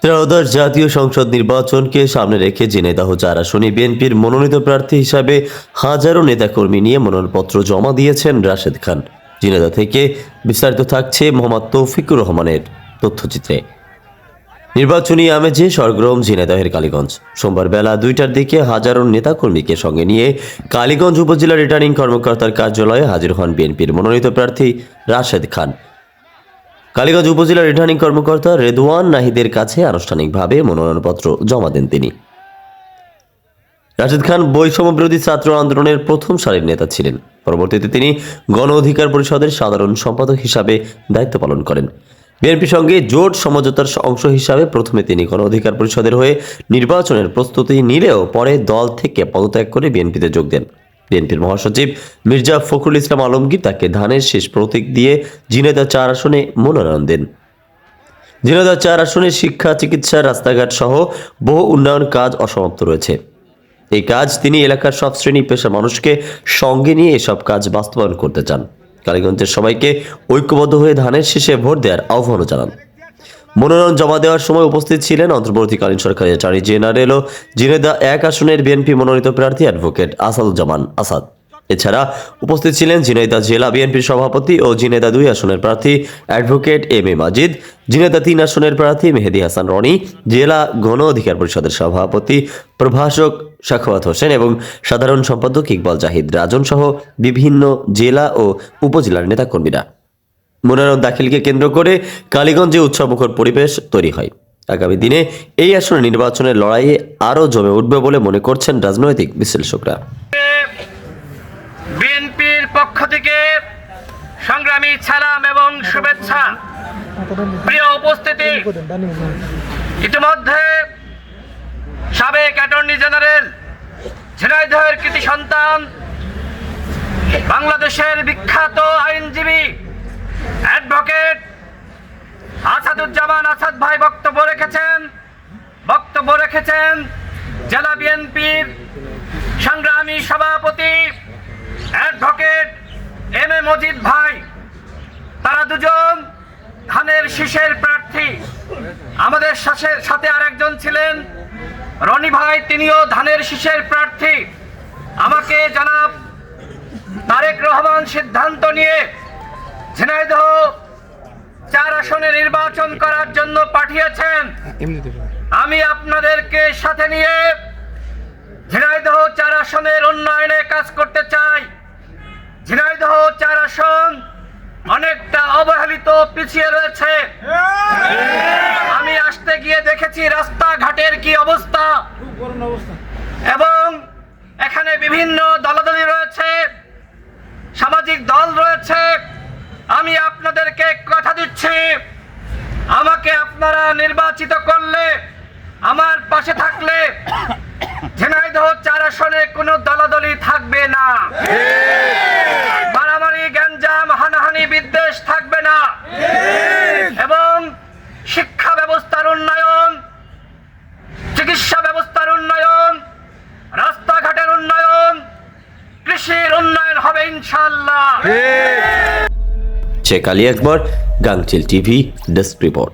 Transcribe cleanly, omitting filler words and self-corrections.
ত্রয়োদশ জাতীয় সংসদ নির্বাচনকে সামনে রেখে ঝিনাইদহ ৪ আসনে বিএনপির মনোনীত প্রার্থী হিসাবে হাজারো নেতাকর্মী নিয়ে মনোনয়নপত্র জমা দিয়েছেন রাশেদ খান। ঝিনাইদহ থেকে বিস্তারিত থাকছে মোহাম্মদ তৌফিকুর রহমানের তথ্যচিত্রে। নির্বাচনী আমেজে সরগরম ঝিনাইদহের কালীগঞ্জ। সোমবার বেলা ২টার দিকে হাজারো নেতাকর্মীকে সঙ্গে নিয়ে কালীগঞ্জ উপজেলা রিটার্নিং কর্মকর্তার কার্যালয়ে হাজির হন বিএনপির মনোনীত প্রার্থী রাশেদ খান। কালীগঞ্জ উপজেলা রিটার্নিং কর্মকর্তা রেদওয়ান নাহিদের কাছে আনুষ্ঠানিকভাবে মনোনয়নপত্র জমা দেন তিনি। রাশেদ খান বৈষম্য বিরোধী ছাত্র আন্দোলনের প্রথম সারির নেতা ছিলেন। পরবর্তীতে তিনি গণ অধিকার পরিষদের সাধারণ সম্পাদক হিসাবে দায়িত্ব পালন করেন। বিএনপির সঙ্গে জোট সমঝোতার অংশ হিসাবে প্রথমে তিনি গণ অধিকার পরিষদের হয়ে নির্বাচনের প্রস্তুতি নিলেও পরে দল থেকে পদত্যাগ করে বিএনপিতে যোগ দেন। বিএনপির মহাসচিব মির্জা ফখরুল ইসলাম আলমগীর তাকে ধানের শেষ প্রতীক দিয়ে ঝিনাইদহ ৪ আসনে মনোনয়ন দেন। ঝিনাইদহ ৪ আসনে শিক্ষা, চিকিৎসা, রাস্তাঘাট সহ বহু উন্নয়ন কাজ অসমাপ্ত রয়েছে। এই কাজ তিনি এলাকার সব শ্রেণী পেশার মানুষকে সঙ্গে নিয়ে এসব কাজ বাস্তবায়ন করতে চান। কালীগঞ্জের সবাইকে ঐক্যবদ্ধ হয়ে ধানের শেষে ভোট দেওয়ার আহ্বানও জানান। মনোনয়ন জমা দেওয়ার সময় উপস্থিত ছিলেন অন্তর্বর্তীকালীন সরকারের অ্যাটর্নি জেনারেল ও ঝিনাইদহ ১ আসনের বিএনপি মনোনীত প্রার্থী অ্যাডভোকেট আসাদুজ্জামান আসাদ। এছাড়া উপস্থিত ছিলেন ঝিনাইদহ জেলা বিএনপির সভাপতি ও ঝিনাইদহ ২ আসনের প্রার্থী অ্যাডভোকেট এম এ মাজিদ, ঝিনাইদহ ৩ আসনের প্রার্থী মেহেদী হাসান রনি, জেলা গণ অধিকার পরিষদের সভাপতি প্রভাষক সাখাওয়াত হোসেন এবং সাধারণ সম্পাদক ইকবাল জাহিদ রাজন সহ বিভিন্ন জেলা ও উপজেলার নেতাকর্মীরা। মনোনয়ন দাখিলকে কেন্দ্র করে কালীগঞ্জে উৎসবমুখর পরিবেশ তৈরি হয়। আগামী দিনে এই আসনে নির্বাচনের লড়াইয়ে আরও জমে উঠবে বলে মনে করছেন রাজনৈতিক বিশ্লেষকরা। বিএনপির পক্ষ থেকে সংগ্রামী সালাম এবং শুভেচ্ছা। প্রিয় উপস্থিতি, ইতিমধ্যে সাবেক অ্যাটর্নি জেনারেল, ঝিনাইদহের কৃতি সন্তান, বাংলাদেশের বিখ্যাত আইনজীবী অ্যাডভোকেট আসাদুজ্জামান আসাদ ভাই বক্তব্য রেখেছেন জেলা বিএনপির সংগ্রামী সভাপতি অ্যাডভোকেট এম এ মজিদ ভাই। তারা দুজন ধানের শীষের প্রার্থী। আমাদের সাথে আরেকজন ছিলেন রনি ভাই, তিনিও ধানের শীষের প্রার্থী। আমাকে জনাব তারেক রহমান সিদ্ধান্ত নিয়ে ঝিনাইদহ ৪ আসনে নির্বাচন করার জন্য পাঠিয়েছেন। আমি আপনাদেরকে সাথে নিয়ে ঝিনাইদহ ৪ আসনের উন্নয়নে কাজ করতে চাই। ঝিনাইদহ ৪ আসন অনেকটা অবহেলিত, পিছিয়ে রয়েছে। আমি আসতে গিয়ে দেখেছি রাস্তাঘাটের কি অবস্থা, এবং এখানে বিভিন্ন দলাদলি রয়েছে, সামাজিক দল রয়েছে। আমি আপনাদেরকে কথা দিচ্ছি, আমাকে আপনারা নির্বাচিত করলে, আমার পাশে থাকলে ঝিনাইদহ ৪ আসনে কোনো দলাদলি থাকবে না, মারামারি, গ্যাঞ্জাম, হানাহানি, বিদ্বেষ থাকবে না, এবং শিক্ষা ব্যবস্থার উন্নয়ন, চিকিৎসা ব্যবস্থার উন্নয়ন, রাস্তাঘাটের উন্নয়ন, কৃষির উন্নয়ন হবে ইনশাআল্লাহ। শেখ আলী আকবর, গাংচিল টিভি, ডেস্ক রিপোর্ট।